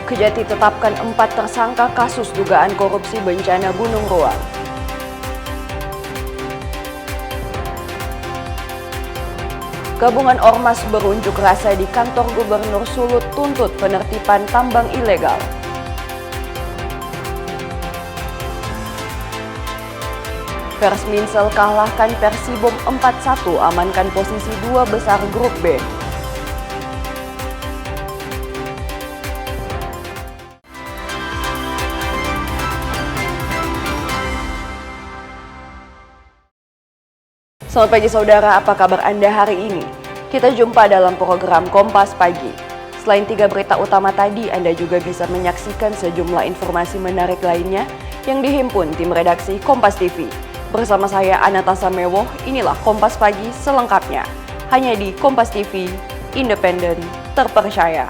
Kejati tetapkan 4 tersangka kasus dugaan korupsi bencana Gunung Ruang. Gabungan ormas berunjuk rasa di kantor Gubernur Sulut tuntut penertiban tambang ilegal. Persminsel kalahkan Persibom 4-1, amankan posisi 2 besar grup B. Selamat pagi saudara, apa kabar Anda hari ini? Kita jumpa dalam program Kompas Pagi. Selain 3 berita utama tadi, Anda juga bisa menyaksikan sejumlah informasi menarik lainnya yang dihimpun tim redaksi Kompas TV. Bersama saya Anata Samewo, inilah Kompas Pagi selengkapnya. Hanya di Kompas TV, independen, terpercaya.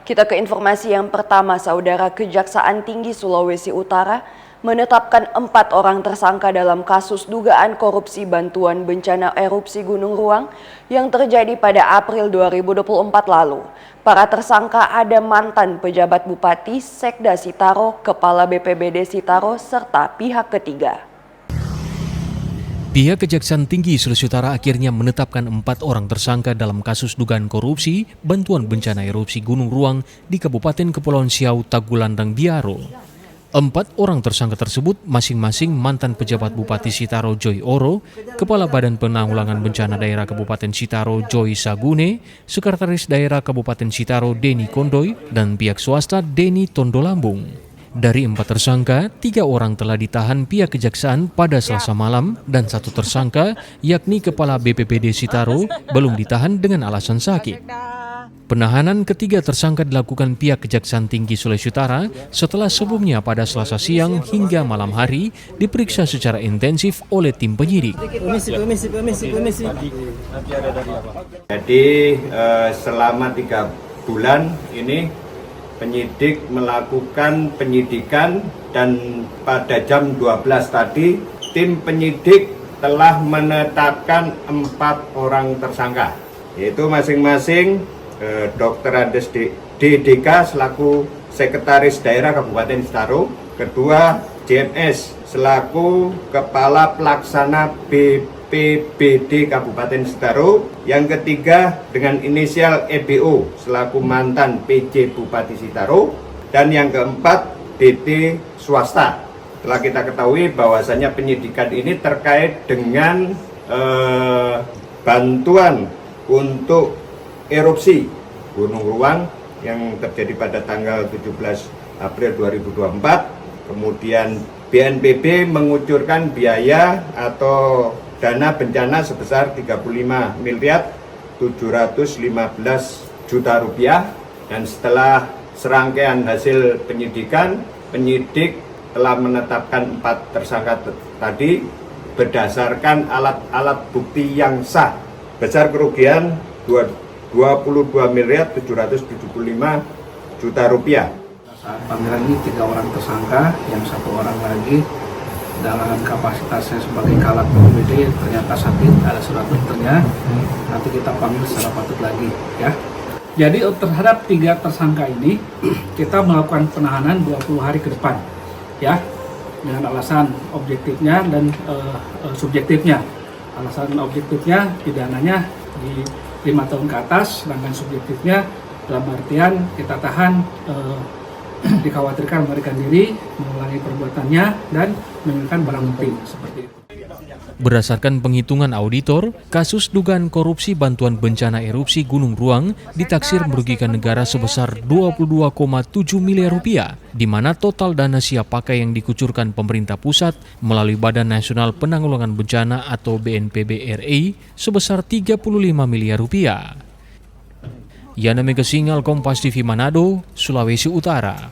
Kita ke informasi yang pertama, saudara. Kejaksaan Tinggi Sulawesi Utara menetapkan 4 orang tersangka dalam kasus dugaan korupsi bantuan bencana erupsi Gunung Ruang yang terjadi pada April 2024 lalu. Para tersangka ada mantan pejabat Bupati, Sekda Sitaro, Kepala BPBD Sitaro, serta pihak ketiga. Pihak Kejaksaan Tinggi Sulawesi Utara akhirnya menetapkan 4 orang tersangka dalam kasus dugaan korupsi bantuan bencana erupsi Gunung Ruang di Kabupaten Kepulauan Siau, Tagulandang, Biaro. 4 orang tersangka tersebut masing-masing mantan pejabat Bupati Sitaro Joy Oro, Kepala Badan Penanggulangan Bencana Daerah Kabupaten Sitaro Joy Sagune, Sekretaris Daerah Kabupaten Sitaro Deni Kondoy, dan pihak swasta Deni Tondolambung. Dari 4 tersangka, 3 orang telah ditahan pihak kejaksaan pada Selasa malam dan 1 tersangka, yakni Kepala BPBD Sitaro, belum ditahan dengan alasan sakit. Penahanan ketiga tersangka dilakukan pihak Kejaksaan Tinggi Sulawesi Utara setelah sebelumnya pada Selasa siang hingga malam hari diperiksa secara intensif oleh tim penyidik. Jadi selama 3 bulan ini penyidik melakukan penyidikan dan pada jam 12 tadi tim penyidik telah menetapkan 4 orang tersangka, yaitu masing-masing Dr. Andes DDK selaku Sekretaris Daerah Kabupaten Sitaro, kedua JMS selaku Kepala Pelaksana BPBD Kabupaten Sitaro, yang ketiga dengan inisial EBO selaku mantan PJ Bupati Sitaro, dan yang keempat DD swasta. Telah kita ketahui bahwasannya penyidikan ini terkait dengan bantuan untuk erupsi Gunung Ruang yang terjadi pada tanggal 17 April 2024. Kemudian BNPB mengucurkan biaya atau dana bencana sebesar 35.715 juta rupiah, dan setelah serangkaian hasil penyidikan, penyidik telah menetapkan 4 tersangka tadi berdasarkan alat-alat bukti yang sah. Besar kerugian 22.775 juta rupiah. Saat panggilan ini 3 orang tersangka, yang 1 orang lagi dalam kapasitasnya sebagai Kalak BPBD ternyata sakit, ada surat dokternya. Nanti kita panggil secara patut lagi, ya. Jadi terhadap 3 tersangka ini kita melakukan penahanan 20 hari ke depan, ya, dengan alasan objektifnya dan subjektifnya. Alasan objektifnya pidananya di 5 tahun ke atas, sedangkan subjektifnya dalam artian kita tahan dikhawatirkan melarikan diri, mengulangi perbuatannya, dan menginginkan barang bukti seperti itu. Berdasarkan penghitungan auditor, kasus dugaan korupsi bantuan bencana erupsi Gunung Ruang ditaksir merugikan negara sebesar 22,7 miliar rupiah, di mana total dana siap pakai yang dikucurkan pemerintah pusat melalui Badan Nasional Penanggulangan Bencana atau BNPB RI sebesar 35 miliar rupiah. Yana Megasingal, Kompas TV, Manado, Sulawesi Utara.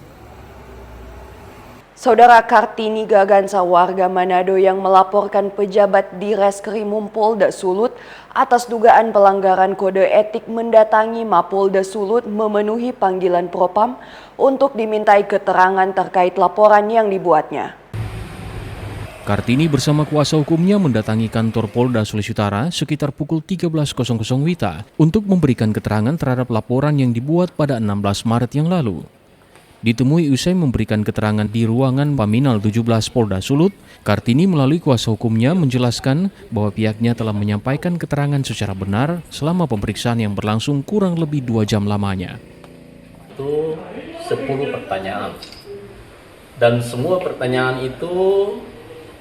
Saudara Kartini Gagansa, warga Manado yang melaporkan pejabat di Reskrimum Polda Sulut atas dugaan pelanggaran kode etik mendatangi Mapolda Sulut memenuhi panggilan Propam untuk dimintai keterangan terkait laporan yang dibuatnya. Kartini bersama kuasa hukumnya mendatangi kantor Polda Sulawesi Utara sekitar pukul 13.00 WITA untuk memberikan keterangan terhadap laporan yang dibuat pada 16 Maret yang lalu. Ditemui usai memberikan keterangan di ruangan Paminal 17 Polda Sulut, Kartini melalui kuasa hukumnya menjelaskan bahwa pihaknya telah menyampaikan keterangan secara benar selama pemeriksaan yang berlangsung kurang lebih 2 jam lamanya. Itu 10 pertanyaan. Dan semua pertanyaan itu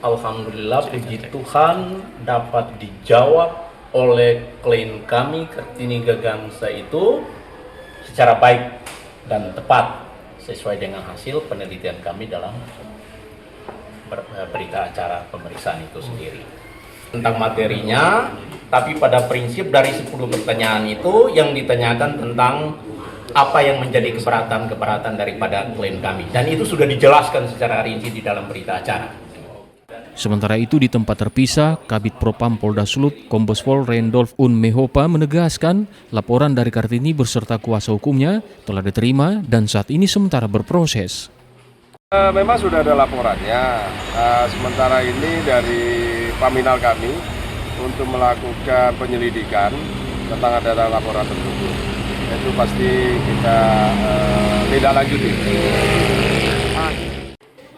alhamdulillah puji Tuhan dapat dijawab oleh klien kami Kartini Gagangsa itu secara baik dan tepat sesuai dengan hasil penelitian kami dalam berita acara pemeriksaan itu sendiri. Tentang materinya, tapi pada prinsip dari 10 pertanyaan itu yang ditanyakan tentang apa yang menjadi keberatan daripada klien kami. Dan itu sudah dijelaskan secara rinci di dalam berita acara. Sementara itu di tempat terpisah, Kabid Propam Polda Sulut, Kombes Pol Randolph Unmehopa menegaskan laporan dari Kartini beserta kuasa hukumnya telah diterima dan saat ini sementara berproses. Memang sudah ada laporannya, sementara ini dari Paminal kami untuk melakukan penyelidikan tentang adanya laporan tersebut. Itu pasti kita tidak lanjuti.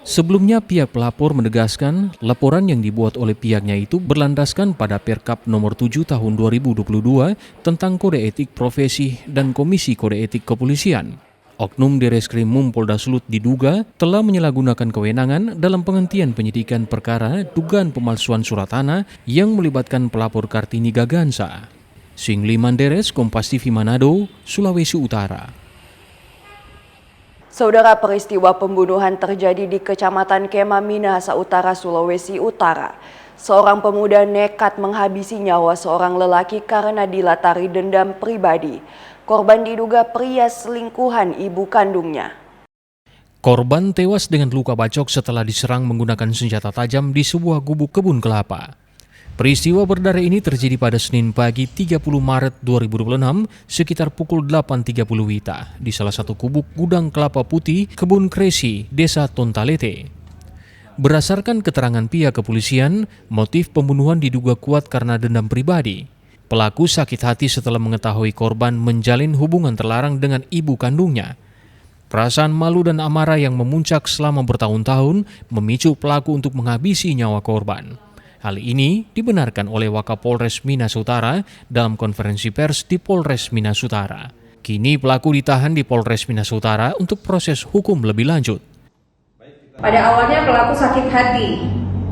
Sebelumnya pihak pelapor menegaskan laporan yang dibuat oleh pihaknya itu berlandaskan pada Perkap nomor 7 tahun 2022 tentang kode etik profesi dan Komisi Kode Etik Kepolisian. Oknum Direskrimum Polda Sulut diduga telah menyalahgunakan kewenangan dalam penghentian penyidikan perkara dugaan pemalsuan surat tanah yang melibatkan pelapor Kartini Gagangsa. Singli Manderes, Kompas TV Manado, Sulawesi Utara. Saudara, peristiwa pembunuhan terjadi di Kecamatan Kema, Minahasa Utara, Sulawesi Utara. Seorang pemuda nekat menghabisi nyawa seorang lelaki karena dilatari dendam pribadi. Korban diduga pria selingkuhan ibu kandungnya. Korban tewas dengan luka bacok setelah diserang menggunakan senjata tajam di sebuah gubuk kebun kelapa. Peristiwa berdarah ini terjadi pada Senin pagi 30 Maret 2026 sekitar pukul 8.30 WITA di salah satu gubuk gudang kelapa putih Kebun Kresi, Desa Tontalete. Berdasarkan keterangan pihak kepolisian, motif pembunuhan diduga kuat karena dendam pribadi. Pelaku sakit hati setelah mengetahui korban menjalin hubungan terlarang dengan ibu kandungnya. Perasaan malu dan amarah yang memuncak selama bertahun-tahun memicu pelaku untuk menghabisi nyawa korban. Hal ini dibenarkan oleh Wakapolres Minahasa Utara dalam konferensi pers di Polres Minahasa Utara. Kini pelaku ditahan di Polres Minahasa Utara untuk proses hukum lebih lanjut. Pada awalnya pelaku sakit hati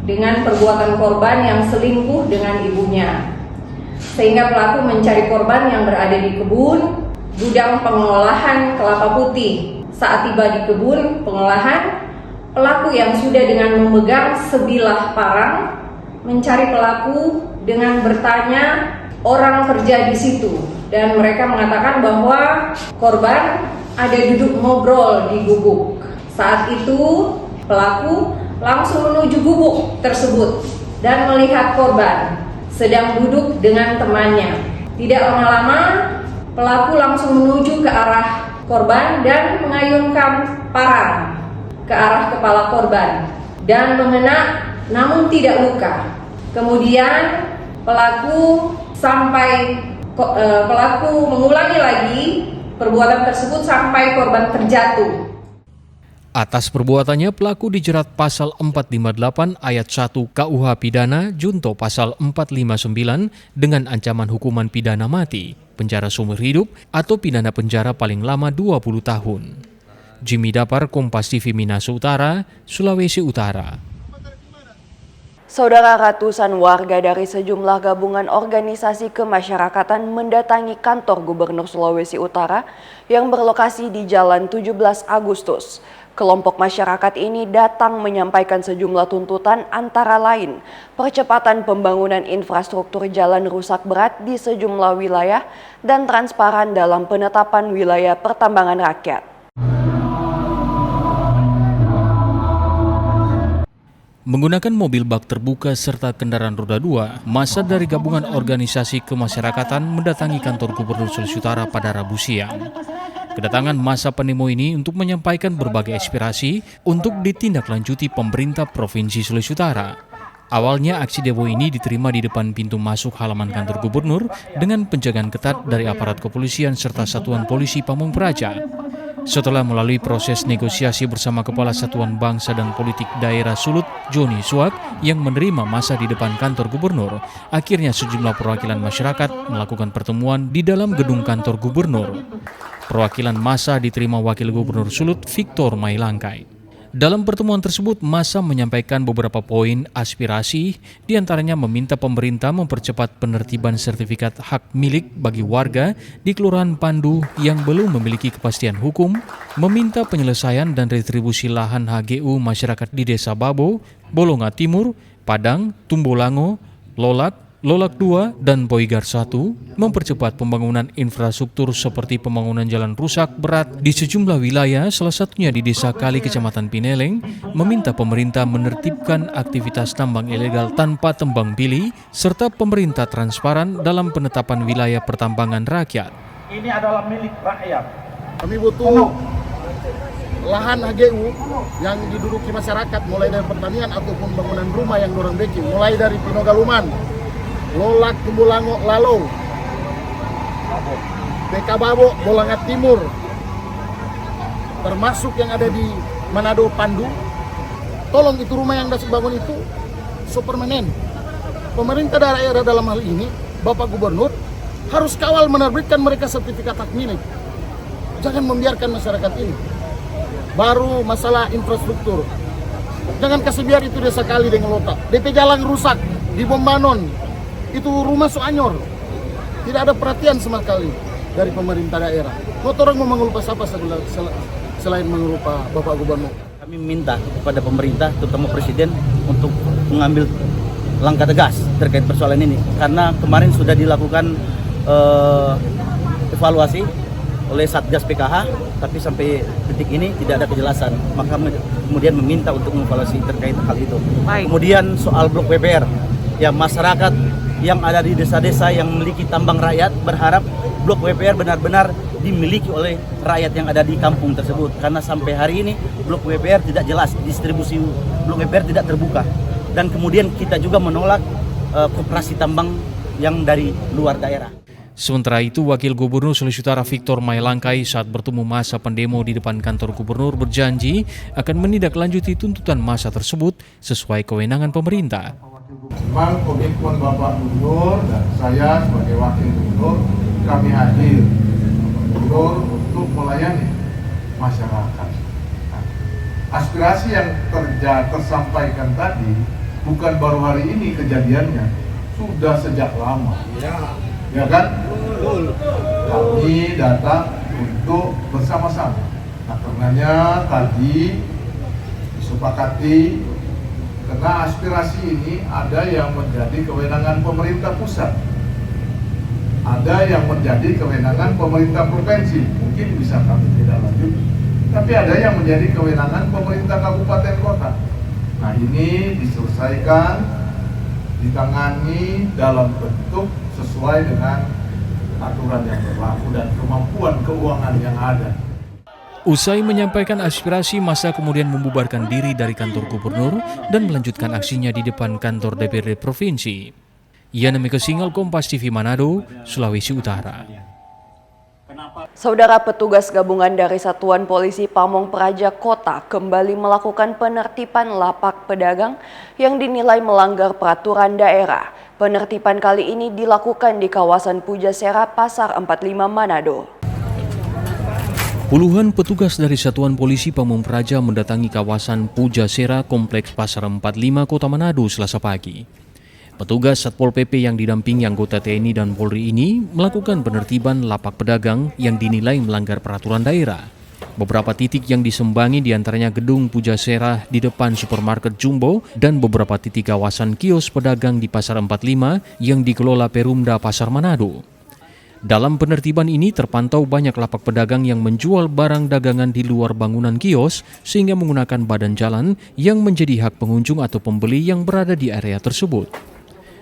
dengan perbuatan korban yang selingkuh dengan ibunya. Sehingga pelaku mencari korban yang berada di kebun, gudang pengolahan kelapa putih. Saat tiba di kebun pengolahan, pelaku yang sudah dengan memegang sebilah parang mencari pelaku dengan bertanya orang kerja di situ, dan mereka mengatakan bahwa korban ada duduk ngobrol di gubuk. Saat itu pelaku langsung menuju gubuk tersebut dan melihat korban sedang duduk dengan temannya. Tidak lama-lama pelaku langsung menuju ke arah korban dan mengayunkan parang ke arah kepala korban dan mengena namun tidak luka. Kemudian pelaku mengulangi lagi perbuatan tersebut sampai korban terjatuh. Atas perbuatannya pelaku dijerat pasal 458 ayat 1 KUH Pidana junto pasal 459 dengan ancaman hukuman pidana mati, penjara seumur hidup atau pidana penjara paling lama 20 tahun. Jimmy Dapar, Kompas TV Minahasa Utara, Sulawesi Utara. Saudara, ratusan warga dari sejumlah gabungan organisasi kemasyarakatan mendatangi kantor Gubernur Sulawesi Utara yang berlokasi di Jalan 17 Agustus. Kelompok masyarakat ini datang menyampaikan sejumlah tuntutan antara lain percepatan pembangunan infrastruktur jalan rusak berat di sejumlah wilayah dan transparan dalam penetapan wilayah pertambangan rakyat. Menggunakan mobil bak terbuka serta kendaraan roda 2, massa dari gabungan organisasi kemasyarakatan mendatangi kantor Gubernur Sulawesi Utara pada Rabu siang. Kedatangan massa pendemo ini untuk menyampaikan berbagai aspirasi untuk ditindaklanjuti pemerintah Provinsi Sulawesi Utara. Awalnya aksi demo ini diterima di depan pintu masuk halaman kantor gubernur dengan penjagaan ketat dari aparat kepolisian serta Satuan Polisi Pamong Praja. Setelah melalui proses negosiasi bersama Kepala Satuan Bangsa dan Politik Daerah Sulut, Joni Suak, yang menerima massa di depan kantor gubernur, akhirnya sejumlah perwakilan masyarakat melakukan pertemuan di dalam gedung kantor gubernur. Perwakilan massa diterima Wakil Gubernur Sulut, Victor Mailangkai. Dalam pertemuan tersebut, massa menyampaikan beberapa poin aspirasi, diantaranya meminta pemerintah mempercepat penertiban sertifikat hak milik bagi warga di Kelurahan Pandu yang belum memiliki kepastian hukum, meminta penyelesaian dan retribusi lahan HGU masyarakat di Desa Babo, Bolonga Timur, Padang, Tumbolango, Lolak 2, dan Poigar 1, mempercepat pembangunan infrastruktur seperti pembangunan jalan rusak berat di sejumlah wilayah, salah satunya di Desa Kali, Kecamatan Pineleng, meminta pemerintah menertibkan aktivitas tambang ilegal tanpa tembang pilih, serta pemerintah transparan dalam penetapan wilayah pertambangan rakyat. Ini adalah milik rakyat. Kami butuh lahan HGU yang diduduki masyarakat, mulai dari pertanian ataupun bangunan rumah yang dorang bikin, mulai dari Pinogaluman, Lolak, Tumbulango, Lalo, BK Babo, Bolonga Timur, termasuk yang ada di Manado, Pandu. Tolong itu rumah yang dibangun itu supermanen. Pemerintah daerah dalam hal ini, Bapak Gubernur, harus kawal menerbitkan mereka sertifikat hak milik. Jangan membiarkan masyarakat ini. Baru masalah infrastruktur. Jangan kasih biar itu Desa Kali dengan Lotak. DP jalan rusak di Bombanon. Itu rumah Soanyor, tidak ada perhatian sama sekali dari pemerintah daerah. Orang mau mengelupa siapa selain mengelupa Bapak Gubernur? Kami minta kepada pemerintah, terutama Presiden, untuk mengambil langkah tegas terkait persoalan ini. Karena kemarin sudah dilakukan evaluasi oleh Satgas PKH, tapi sampai detik ini tidak ada kejelasan. Maka kemudian meminta untuk mengevaluasi terkait hal itu. Kemudian soal blok WPR, ya masyarakat yang ada di desa-desa yang memiliki tambang rakyat berharap blok WPR benar-benar dimiliki oleh rakyat yang ada di kampung tersebut, karena sampai hari ini blok WPR tidak jelas, distribusi blok WPR tidak terbuka. Dan kemudian kita juga menolak koperasi tambang yang dari luar daerah. Sementara itu, Wakil Gubernur Sulawesi Utara Victor Mailangkai saat bertemu massa pendemo di depan kantor gubernur berjanji akan menindaklanjuti tuntutan massa tersebut sesuai kewenangan pemerintah. Memang komitmen Bapak Gubernur dan saya sebagai Wakil Gubernur, kami hadir Gubernur untuk melayani masyarakat. Nah, aspirasi yang tersampaikan tadi bukan baru hari ini kejadiannya, sudah sejak lama. Ya kan? Kami datang untuk bersama-sama. Nah, karenanya tadi disepakati, karena aspirasi ini ada yang menjadi kewenangan pemerintah pusat, ada yang menjadi kewenangan pemerintah provinsi, mungkin bisa kami tidak lanjut, tapi ada yang menjadi kewenangan pemerintah kabupaten kota. Nah, ini diselesaikan, ditangani dalam bentuk sesuai dengan aturan yang berlaku dan kemampuan keuangan yang ada. Usai menyampaikan aspirasi, massa kemudian membubarkan diri dari kantor gubernur dan melanjutkan aksinya di depan kantor DPRD Provinsi. Yana Mika Singal, Kompas TV Manado, Sulawesi Utara. Saudara, petugas gabungan dari Satuan Polisi Pamong Praja Kota kembali melakukan penertiban lapak pedagang yang dinilai melanggar peraturan daerah. Penertiban kali ini dilakukan di kawasan Pujasera, Pasar 45 Manado. Puluhan petugas dari Satuan Polisi Pamong Praja mendatangi kawasan Pujasera, Kompleks Pasar 45 Kota Manado Selasa pagi. Petugas Satpol PP yang didampingi anggota TNI dan Polri ini melakukan penertiban lapak pedagang yang dinilai melanggar peraturan daerah. Beberapa titik yang disembangi diantaranya gedung Pujasera di depan supermarket Jumbo dan beberapa titik kawasan kios pedagang di Pasar 45 yang dikelola Perumda Pasar Manado. Dalam penertiban ini terpantau banyak lapak pedagang yang menjual barang dagangan di luar bangunan kios sehingga menggunakan badan jalan yang menjadi hak pengunjung atau pembeli yang berada di area tersebut.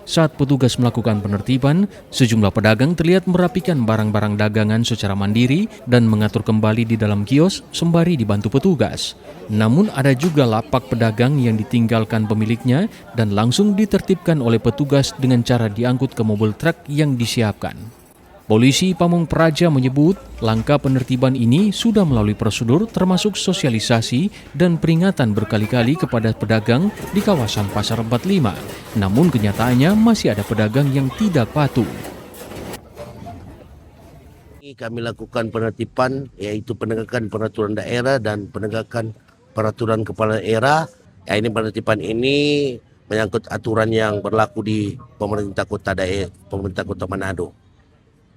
saat petugas melakukan penertiban, sejumlah pedagang terlihat merapikan barang-barang dagangan secara mandiri dan mengatur kembali di dalam kios sembari dibantu petugas. Namun ada juga lapak pedagang yang ditinggalkan pemiliknya dan langsung ditertibkan oleh petugas dengan cara diangkut ke mobil truk yang disiapkan. Polisi Pamong Praja menyebut langkah penertiban ini sudah melalui prosedur termasuk sosialisasi dan peringatan berkali-kali kepada pedagang di kawasan Pasar 45. Namun kenyataannya masih ada pedagang yang tidak patuh. Kami lakukan penertiban yaitu penegakan peraturan daerah dan penegakan peraturan kepala daerah. Ini penertiban ini menyangkut aturan yang berlaku di pemerintah Kota Manado.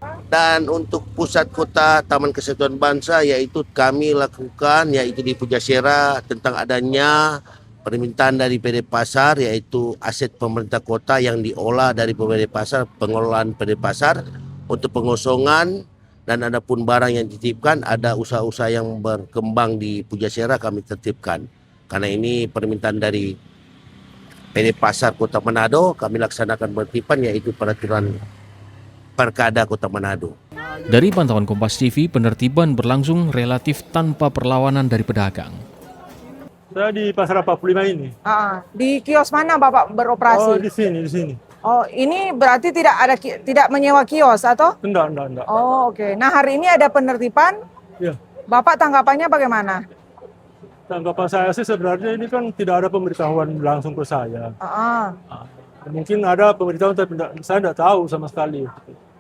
Dan untuk pusat kota Taman Kesatuan Bangsa yaitu kami lakukan yaitu di Pujasera tentang adanya permintaan dari PD Pasar yaitu aset pemerintah kota yang diolah dari PD Pasar, pengelolaan PD Pasar untuk pengosongan, dan adapun barang yang dititipkan ada usaha-usaha yang berkembang di Pujasera kami tertibkan. Karena ini permintaan dari PD Pasar Kota Manado, kami laksanakan penertiban yaitu peraturan Perkada Kota Manado. Dari pantauan Kompas TV, penertiban berlangsung relatif tanpa perlawanan dari pedagang. Saya di Pasar 45 ini. Di kios mana Bapak beroperasi? Oh, di sini. Oh, ini berarti tidak menyewa kios atau? Enggak. Oh, oke. Nah, hari ini ada penertiban. Ya. Bapak tanggapannya bagaimana? Tanggapan saya sih sebenarnya ini kan tidak ada pemberitahuan langsung ke saya. Mungkin ada pemberitahuan tapi saya tidak tahu sama sekali.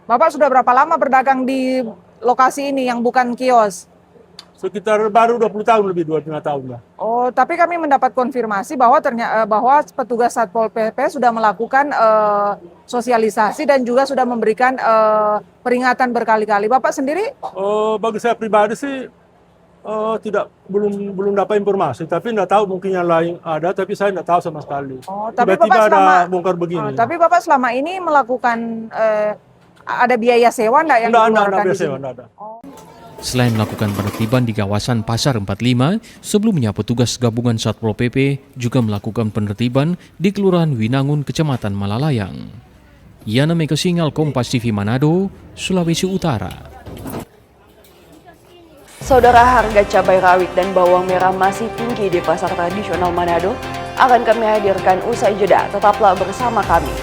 Bapak sudah berapa lama berdagang di lokasi ini yang bukan kios? Sekitar baru 20 tahun, lebih 25 tahun lah. Oh, tapi kami mendapat konfirmasi bahwa bahwa petugas Satpol PP sudah melakukan sosialisasi dan juga sudah memberikan peringatan berkali-kali. Bapak sendiri? Bagi saya pribadi sih belum dapat informasi, tapi tidak tahu mungkin yang lain ada, tapi saya tidak tahu sama sekali. Tapi tiba-tiba Bapak ada bongkar begini. Tapi Bapak selama ini melakukan ada biaya sewa enggak yang dikeluarkan di sini? Enggak ada. Selain melakukan penertiban di kawasan Pasar 45, sebelumnya petugas gabungan Satpol PP juga melakukan penertiban di Kelurahan Winangun, Kecamatan Malalayang. Yana Mega Singal, Kompas TV Manado, Sulawesi Utara. Saudara, harga cabai rawit dan bawang merah masih tinggi di pasar tradisional Manado. Akan kami hadirkan usai jeda. Tetaplah bersama kami.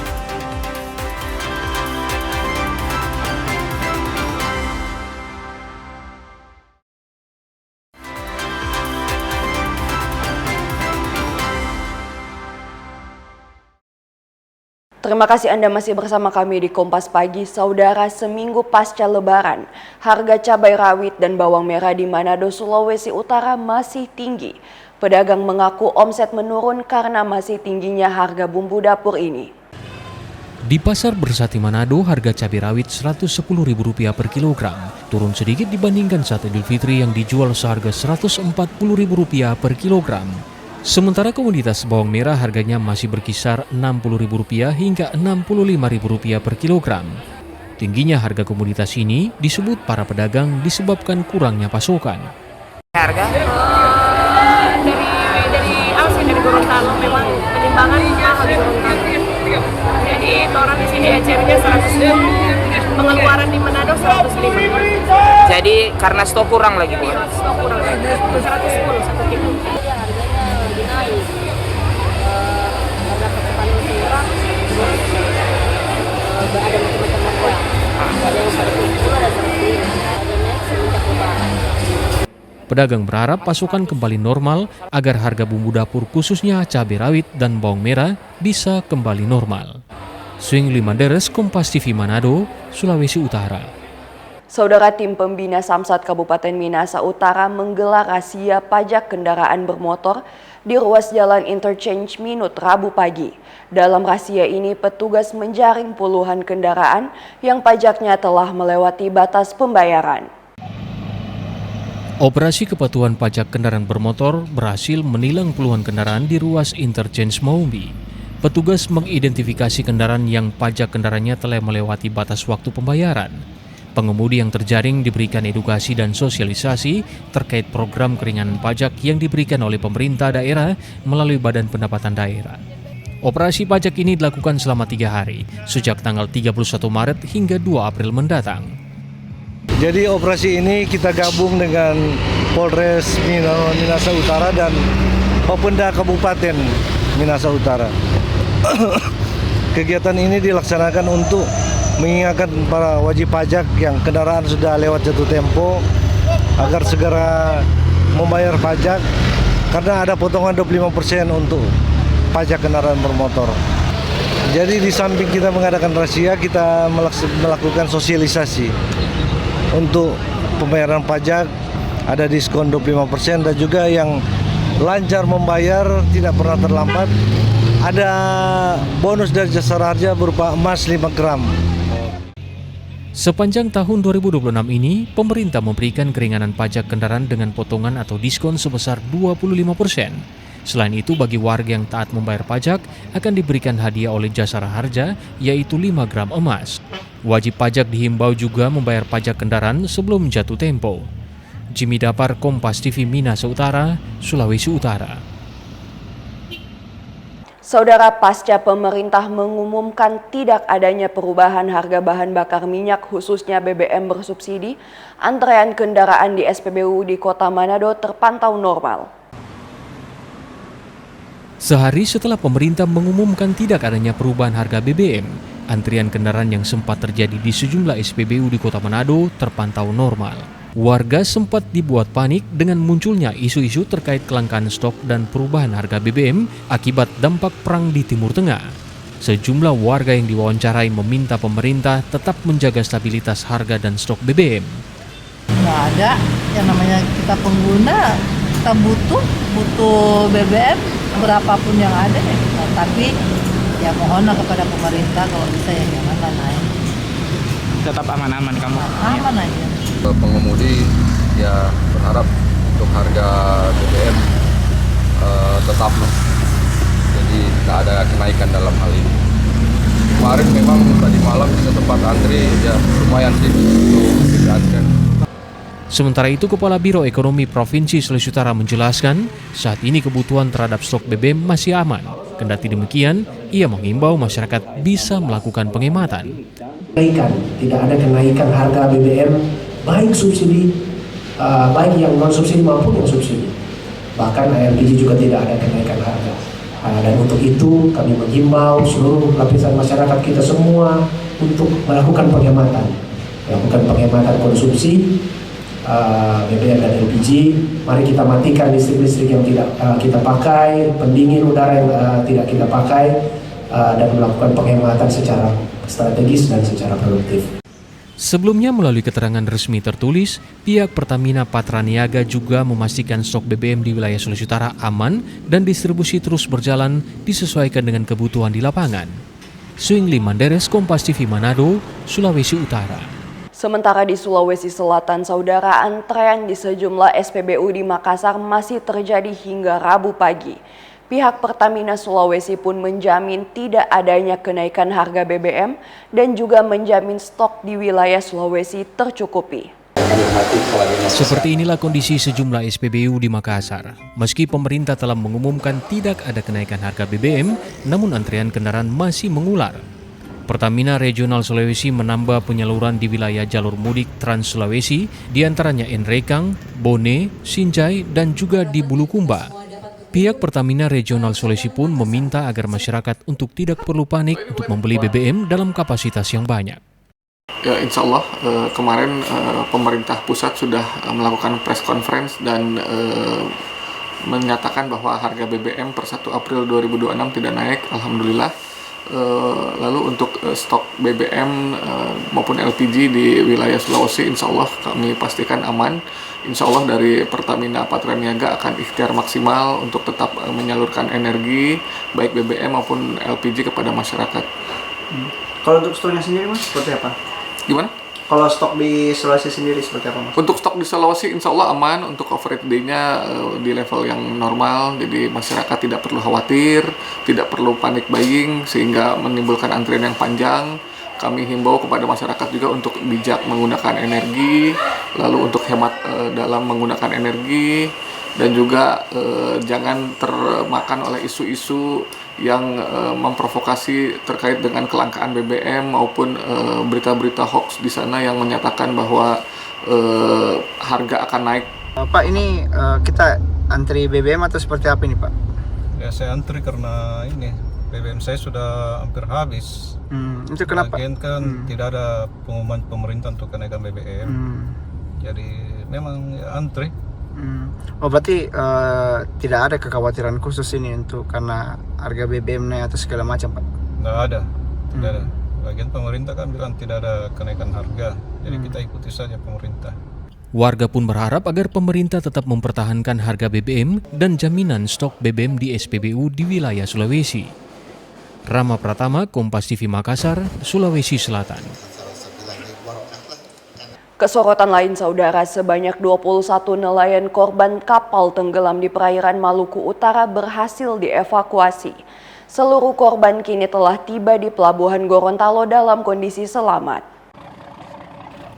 Terima kasih Anda masih bersama kami di Kompas Pagi. Saudara, seminggu pasca Lebaran, harga cabai rawit dan bawang merah di Manado, Sulawesi Utara masih tinggi. Pedagang mengaku omset menurun karena masih tingginya harga bumbu dapur ini. Di Pasar Bersati Manado, harga cabai rawit Rp110.000 per kilogram, turun sedikit dibandingkan saat Idul Fitri yang dijual seharga Rp140.000 per kilogram. Sementara komoditas bawang merah harganya masih berkisar Rp60.000 hingga Rp65.000 per kilogram. Tingginya harga komoditas ini disebut para pedagang disebabkan kurangnya pasokan. Harga dari Gorontalo memang penimbangan mahal di Gorontalo. Jadi orang di sini ECR-nya 110, pengeluaran di Manado 105. Jadi karena stok kurang lagi, Bu. Stok kurang. 110 1 kilo. Pedagang berharap pasokan kembali normal agar harga bumbu dapur khususnya cabai rawit dan bawang merah bisa kembali normal. Swing Limanderes, Kompas TV Manado, Sulawesi Utara. Saudara, tim pembina Samsat Kabupaten Minahasa Utara menggelar razia pajak kendaraan bermotor di ruas jalan Interchange Minut Rabu pagi. Dalam razia ini, petugas menjaring puluhan kendaraan yang pajaknya telah melewati batas pembayaran. Operasi kepatuhan pajak kendaraan bermotor berhasil menilang puluhan kendaraan di ruas Interchange Maumbi. Petugas mengidentifikasi kendaraan yang pajak kendaraannya telah melewati batas waktu pembayaran. Pengemudi yang terjaring diberikan edukasi dan sosialisasi terkait program keringanan pajak yang diberikan oleh pemerintah daerah melalui Badan Pendapatan Daerah. Operasi pajak ini dilakukan selama 3 hari, sejak tanggal 31 Maret hingga 2 April mendatang. Jadi operasi ini kita gabung dengan Polres Minahasa Utara dan Bapenda Kabupaten Minahasa Utara. Kegiatan ini dilaksanakan untuk mengingatkan para wajib pajak yang kendaraan sudah lewat jatuh tempo agar segera membayar pajak karena ada potongan 25% untuk pajak kendaraan bermotor. Jadi di samping kita mengadakan razia, kita melakukan sosialisasi untuk pembayaran pajak, ada diskon 25% dan juga yang lancar membayar tidak pernah terlambat, ada bonus dari Jasara Harja berupa emas 5 gram. Sepanjang tahun 2026 ini, pemerintah memberikan keringanan pajak kendaraan dengan potongan atau diskon sebesar 25%. Selain itu, bagi warga yang taat membayar pajak, akan diberikan hadiah oleh Jasara Harja, yaitu 5 gram emas. Wajib pajak dihimbau juga membayar pajak kendaraan sebelum jatuh tempo. Jimmy Dapar, Kompas TV, Minahasa Utara, Sulawesi Utara. Saudara, pasca pemerintah mengumumkan tidak adanya perubahan harga bahan bakar minyak khususnya BBM bersubsidi, antrean kendaraan di SPBU di Kota Manado terpantau normal. Sehari setelah pemerintah mengumumkan tidak adanya perubahan harga BBM, antrian kendaraan yang sempat terjadi di sejumlah SPBU di Kota Manado terpantau normal. Warga sempat dibuat panik dengan munculnya isu-isu terkait kelangkaan stok dan perubahan harga BBM akibat dampak perang di Timur Tengah. Sejumlah warga yang diwawancarai meminta pemerintah tetap menjaga stabilitas harga dan stok BBM. Nggak ada, yang namanya kita pengguna, kita butuh BBM berapapun yang ada ya kita. Tapi ya mohonlah kepada pemerintah kalau bisa ya janganlah naik. Tetap aman-aman kamu? Aman aja. Pengemudi ya berharap untuk harga BBM tetap, jadi tidak ada kenaikan dalam hal ini. Kemarin memang tadi malam kita sempat antri, ya lumayan sih untuk antrian. Sementara itu, Kepala Biro Ekonomi Provinsi Sulawesi Utara menjelaskan saat ini kebutuhan terhadap stok BBM masih aman. Kendati demikian, ia mengimbau masyarakat bisa melakukan penghematan. Tidak ada kenaikan harga BBM, baik subsidi, baik yang non subsidi maupun yang subsidi. Bahkan LPG juga tidak ada kenaikan harga. Dan untuk itu kami menghimbau seluruh lapisan masyarakat kita semua untuk melakukan penghematan konsumsi BBM dan LPG. Mari kita matikan listrik-listrik yang tidak kita pakai, pendingin udara yang tidak kita pakai, dan melakukan penghematan secara strategis dan secara produktif. Sebelumnya melalui keterangan resmi tertulis, pihak Pertamina Patraniaga juga memastikan stok BBM di wilayah Sulawesi Utara aman dan distribusi terus berjalan disesuaikan dengan kebutuhan di lapangan. Suingli Manderes, Kompas TV Manado, Sulawesi Utara. Sementara di Sulawesi Selatan, saudara, antrean di sejumlah SPBU di Makassar masih terjadi hingga Rabu pagi. Pihak Pertamina Sulawesi pun menjamin tidak adanya kenaikan harga BBM dan juga menjamin stok di wilayah Sulawesi tercukupi. Seperti inilah kondisi sejumlah SPBU di Makassar. Meski pemerintah telah mengumumkan tidak ada kenaikan harga BBM, namun antrean kendaraan masih mengular. Pertamina Regional Sulawesi menambah penyaluran di wilayah jalur mudik Trans Sulawesi, diantaranya Nrekang, Bone, Sinjai, dan juga di Bulukumba. Pihak Pertamina Regional Sulawesi pun meminta agar masyarakat untuk tidak perlu panik untuk membeli BBM dalam kapasitas yang banyak. Ya, insya Allah kemarin pemerintah pusat sudah melakukan press conference dan menyatakan bahwa harga BBM per 1 April 2026 tidak naik, alhamdulillah. Lalu untuk stok BBM maupun LPG di wilayah Sulawesi, insya Allah kami pastikan aman. Insya Allah dari Pertamina Patraniaga akan ikhtiar maksimal untuk tetap menyalurkan energi baik BBM maupun LPG kepada masyarakat. Kalau untuk stoknya sendiri Mas, seperti apa? Gimana? Kalau stok di Sulawesi sendiri seperti apa Mas? Untuk stok di Sulawesi insya Allah aman, untuk coverage day-nya di level yang normal, jadi masyarakat tidak perlu khawatir, tidak perlu panik buying sehingga menimbulkan antrian yang panjang. Kami himbau kepada masyarakat juga untuk bijak menggunakan energi, lalu untuk hemat dalam menggunakan energi, dan juga jangan termakan oleh isu-isu yang memprovokasi terkait dengan kelangkaan BBM maupun berita-berita hoax di sana yang menyatakan bahwa harga akan naik. Pak, ini kita antri BBM atau seperti apa ini, Pak? Ya, saya antri karena ini BBM saya sudah hampir habis. Itu kenapa? Lagian kan tidak ada pengumuman pemerintah untuk kenaikan BBM. Jadi memang ya, antri. Oh, berarti tidak ada kekhawatiran khusus ini untuk karena harga BBM naik atau segala macam, Pak? Tidak ada. Lagian pemerintah kan bilang tidak ada kenaikan harga. Jadi kita ikuti saja pemerintah. Warga pun berharap agar pemerintah tetap mempertahankan harga BBM dan jaminan stok BBM di SPBU di wilayah Sulawesi. Rama Pratama, Kompas TV Makassar, Sulawesi Selatan. Kesorotan lain, saudara, sebanyak 21 nelayan korban kapal tenggelam di perairan Maluku Utara berhasil dievakuasi. Seluruh korban kini telah tiba di Pelabuhan Gorontalo dalam kondisi selamat.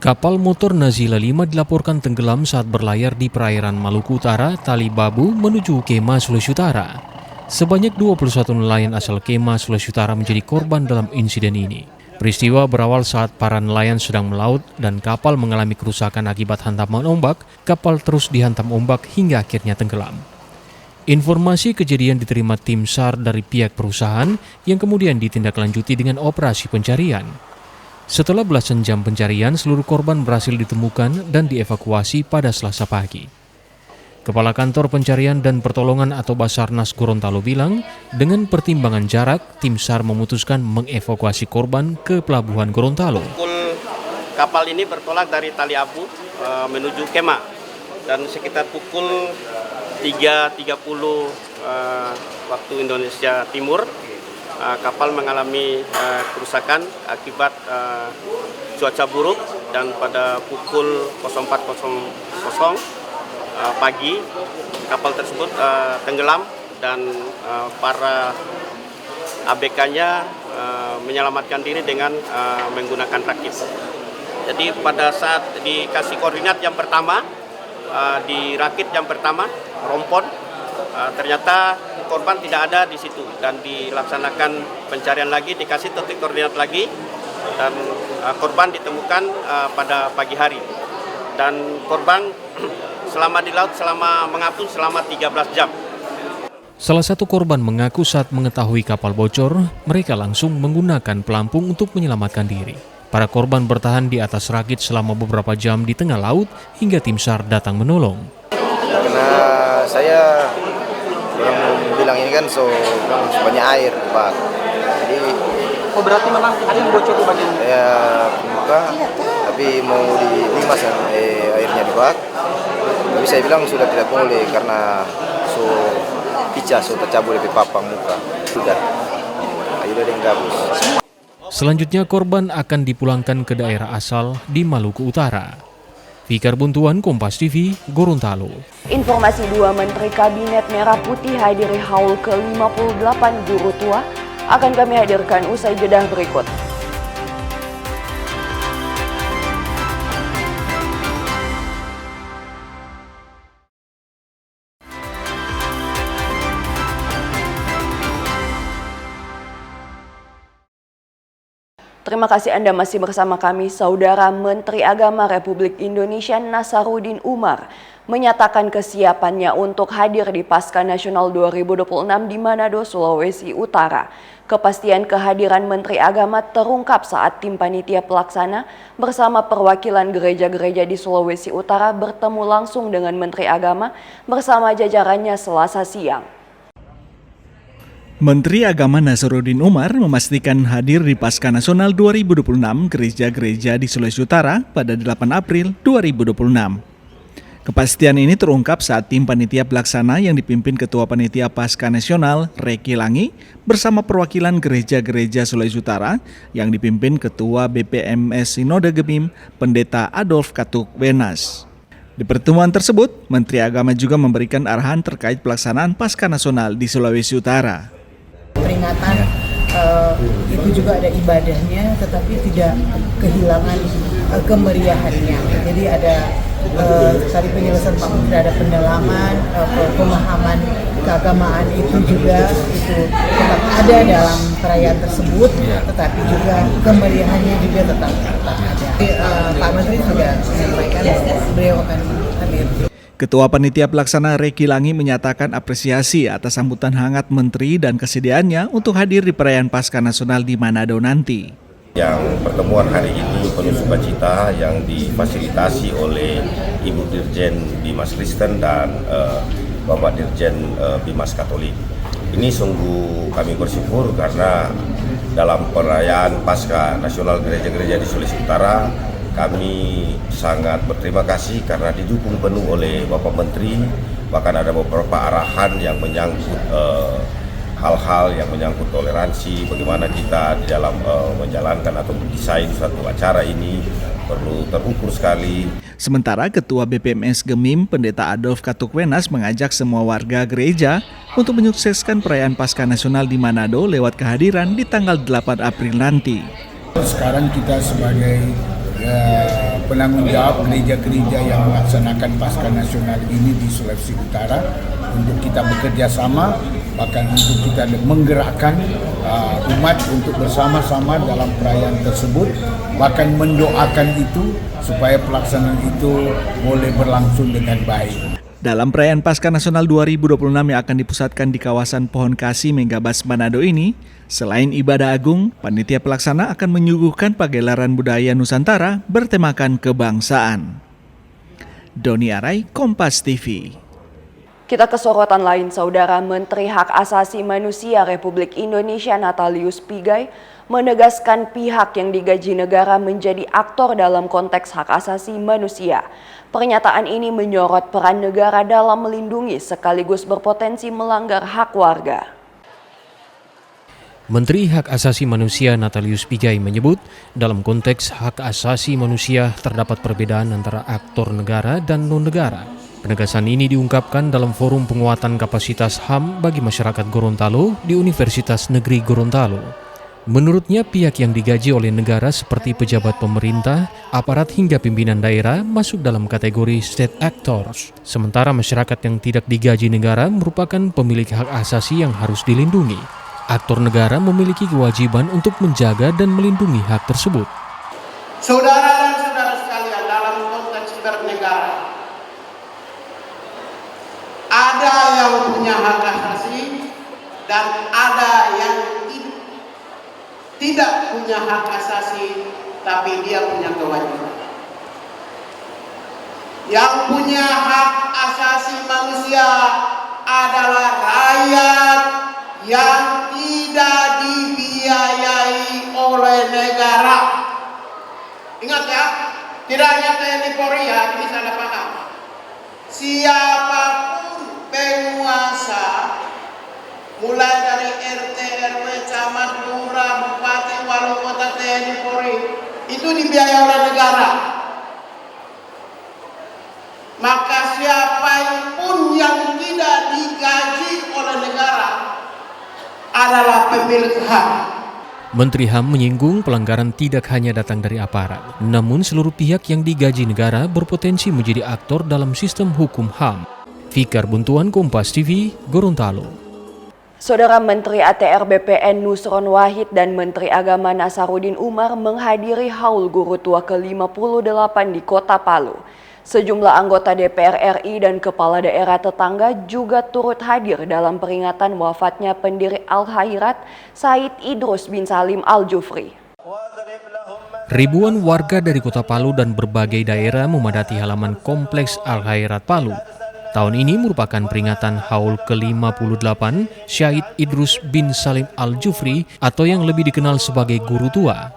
Kapal motor Nazila 5 dilaporkan tenggelam saat berlayar di perairan Maluku Utara, Talibabu menuju Kema, Sulawesi Utara. Sebanyak 21 nelayan asal Kema, Sulawesi Utara menjadi korban dalam insiden ini. Peristiwa berawal saat para nelayan sedang melaut dan kapal mengalami kerusakan akibat hantaman ombak. Kapal terus dihantam ombak hingga akhirnya tenggelam. Informasi kejadian diterima tim SAR dari pihak perusahaan yang kemudian ditindaklanjuti dengan operasi pencarian. Setelah belasan jam pencarian, seluruh korban berhasil ditemukan dan dievakuasi pada Selasa pagi. Kepala Kantor Pencarian dan Pertolongan atau Basarnas Gorontalo bilang, dengan pertimbangan jarak, tim SAR memutuskan mengevakuasi korban ke Pelabuhan Gorontalo. Kapal ini bertolak dari Taliabu menuju Kema dan sekitar pukul 3.30 waktu Indonesia Timur. Kapal mengalami kerusakan akibat cuaca buruk dan pada pukul 04.00 pagi kapal tersebut tenggelam dan para ABK-nya menyelamatkan diri dengan menggunakan rakit. Jadi pada saat dikasih koordinat yang pertama, di rakit yang pertama, rompon, ternyata korban tidak ada di situ dan dilaksanakan pencarian lagi, dikasih titik koordinat lagi dan korban ditemukan pada pagi hari dan korban selama di laut mengapung selama 13 jam. Salah satu korban mengaku saat mengetahui kapal bocor, mereka langsung menggunakan pelampung untuk menyelamatkan diri. Para korban bertahan di atas rakit selama beberapa jam di tengah laut hingga tim SAR datang menolong. Karena saya bilang ini kan banyak air, Pak. Jadi berarti memang ada yang bocor di bagian ya buka, tapi mau dilimas kan airnya di bak. Tapi saya bilang sudah tidak boleh karena tercabut dari papang muka. Sudah ada yang gabus. Selanjutnya korban akan dipulangkan ke daerah asal di Maluku Utara. Fikar Buntuan, Kompas TV, Gorontalo. Informasi 2 Menteri Kabinet Merah Putih hadiri haul ke-58 guru tua akan kami hadirkan usai jeda berikut. Terima kasih Anda masih bersama kami. Saudara Menteri Agama Republik Indonesia Nasaruddin Umar menyatakan kesiapannya untuk hadir di Pasca Nasional 2026 di Manado, Sulawesi Utara. Kepastian kehadiran Menteri Agama terungkap saat tim panitia pelaksana bersama perwakilan gereja-gereja di Sulawesi Utara bertemu langsung dengan Menteri Agama bersama jajarannya Selasa siang. Menteri Agama Nasaruddin Umar memastikan hadir di Pasca Nasional 2026 gereja-gereja di Sulawesi Utara pada 8 April 2026. Kepastian ini terungkap saat tim panitia pelaksana yang dipimpin Ketua Panitia Pasca Nasional Reki Langi bersama perwakilan gereja-gereja Sulawesi Utara yang dipimpin Ketua BPMS Sinode Gemim Pendeta Adolf Katuk Wenas. Di pertemuan tersebut, Menteri Agama juga memberikan arahan terkait pelaksanaan Pasca Nasional di Sulawesi Utara. Peringatan itu juga ada ibadahnya, tetapi tidak kehilangan kemeriahannya. Jadi ada tadi penjelasan Pak Menteri ada pendalaman, pemahaman keagamaan itu juga itu tetap ada dalam perayaan tersebut, tetapi juga kemeriahannya juga tetap ada. Pak Menteri sudah menyampaikan bahwa beliau akan hadir. Ketua Panitia Pelaksana Reki Langi menyatakan apresiasi atas sambutan hangat Menteri dan kesediaannya untuk hadir di perayaan Pasca Nasional di Manado nanti. Yang pertemuan hari ini penuh sukacita yang difasilitasi oleh Ibu Dirjen Bimas Kristen dan Bapak Dirjen Bimas Katolik. Ini sungguh kami bersyukur karena dalam perayaan Pasca Nasional gereja-gereja di Sulawesi Utara kami sangat berterima kasih karena didukung penuh oleh Bapak Menteri, bahkan ada beberapa arahan yang menyangkut hal-hal yang menyangkut toleransi, bagaimana kita di dalam menjalankan atau mendesain suatu acara ini perlu terukur sekali. Sementara Ketua BPMS Gemim, Pendeta Adolf Katukwenas mengajak semua warga gereja untuk menyukseskan perayaan Pasca Nasional di Manado lewat kehadiran di tanggal 8 April nanti. Sekarang kita sebagai penanggung jawab gereja-gereja yang melaksanakan Pasca Nasional ini di Sulawesi Utara untuk kita bekerja sama, bahkan untuk kita menggerakkan umat untuk bersama-sama dalam perayaan tersebut, bahkan mendoakan itu supaya pelaksanaan itu boleh berlangsung dengan baik. Dalam perayaan Pasca Nasional 2026 yang akan dipusatkan di kawasan Pohon Kasih Megabas Manado ini, selain ibadah agung, panitia pelaksana akan menyuguhkan pagelaran budaya Nusantara bertemakan kebangsaan. Doni Arai, Kompas TV. Kita ke sorotan lain, Saudara. Menteri Hak Asasi Manusia Republik Indonesia Natalius Pigai menegaskan pihak yang digaji negara menjadi aktor dalam konteks hak asasi manusia. Pernyataan ini menyorot peran negara dalam melindungi sekaligus berpotensi melanggar hak warga. Menteri Hak Asasi Manusia Natalius Pigai menyebut, dalam konteks hak asasi manusia terdapat perbedaan antara aktor negara dan non-negara. Penegasan ini diungkapkan dalam forum penguatan kapasitas HAM bagi masyarakat Gorontalo di Universitas Negeri Gorontalo. Menurutnya, pihak yang digaji oleh negara seperti pejabat pemerintah, aparat hingga pimpinan daerah masuk dalam kategori state actors. Sementara masyarakat yang tidak digaji negara merupakan pemilik hak asasi yang harus dilindungi. Aktor negara memiliki kewajiban untuk menjaga dan melindungi hak tersebut. Saudara dan saudara sekalian, dalam konteks bernegara, ada yang punya hak asasi dan ada yang tidak punya hak asasi, tapi dia punya kewajiban. Yang punya hak asasi manusia adalah rakyat yang tidak dibiayai oleh negara. Ingat ya, tidak hanya TNI Polri ya, ini salah paham. Siapapun penguasa, mulai dari RT, RW, camat, lurah, bupati, wali kota, TNI Polri, itu dibiayai oleh negara. Maka siapapun yang tidak digaji oleh negara adalah pemilik hak. Menteri HAM menyinggung pelanggaran tidak hanya datang dari aparat, namun seluruh pihak yang digaji negara berpotensi menjadi aktor dalam sistem hukum HAM. Fikar Buntuan, Kompas TV, Gorontalo. Saudara Menteri ATR BPN Nusron Wahid dan Menteri Agama Nasaruddin Umar menghadiri haul guru tua ke-58 di Kota Palu. Sejumlah anggota DPR RI dan kepala daerah tetangga juga turut hadir dalam peringatan wafatnya pendiri Al-Khairat Said Idrus bin Salim Al-Jufri. Ribuan warga dari Kota Palu dan berbagai daerah memadati halaman Kompleks Al-Khairat Palu. Tahun ini merupakan peringatan haul ke-58 Syahid Idrus bin Salim Al-Jufri atau yang lebih dikenal sebagai guru tua.